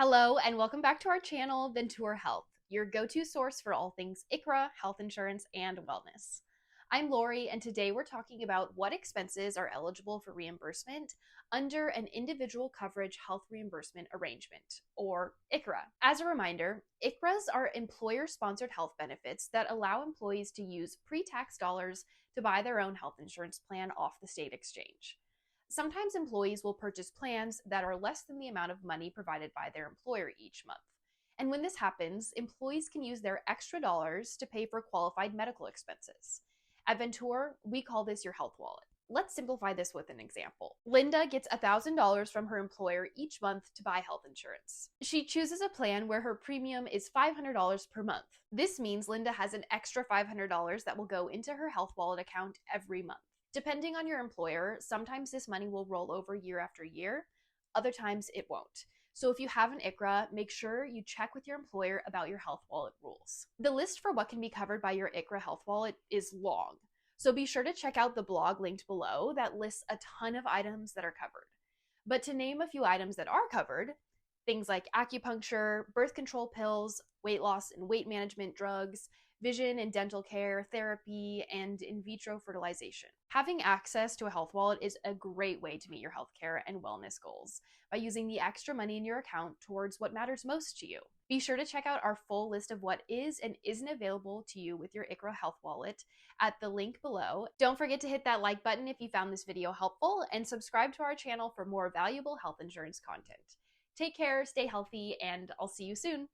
Hello, and welcome back to our channel, Ventura Health, your go-to source for all things ICHRA, health insurance, and wellness. I'm Lori, and today we're talking about what expenses are eligible for reimbursement under an individual coverage health reimbursement arrangement, or ICHRA. As a reminder, ICHRAs are employer-sponsored health benefits that allow employees to use pre-tax dollars to buy their own health insurance plan off the state exchange. Sometimes employees will purchase plans that are less than the amount of money provided by their employer each month. And when this happens, employees can use their extra dollars to pay for qualified medical expenses. At Ventura, we call this your health wallet. Let's simplify this with an example. Linda gets $1,000 from her employer each month to buy health insurance. She chooses a plan where her premium is $500 per month. This means Linda has an extra $500 that will go into her health wallet account every month. Depending on your employer, sometimes this money will roll over year after year, other times it won't. So if you have an ICHRA, make sure you check with your employer about your health wallet rules. The list for what can be covered by your ICHRA health wallet is long, so be sure to check out the blog linked below that lists a ton of items that are covered. But to name a few items that are covered, things like acupuncture, birth control pills, weight loss and weight management drugs, vision and dental care, therapy, and in vitro fertilization. Having access to a health wallet is a great way to meet your healthcare and wellness goals by using the extra money in your account towards what matters most to you. Be sure to check out our full list of what is and isn't available to you with your ICHRA health wallet at the link below. Don't forget to hit that like button if you found this video helpful, and subscribe to our channel for more valuable health insurance content. Take care, stay healthy, and I'll see you soon.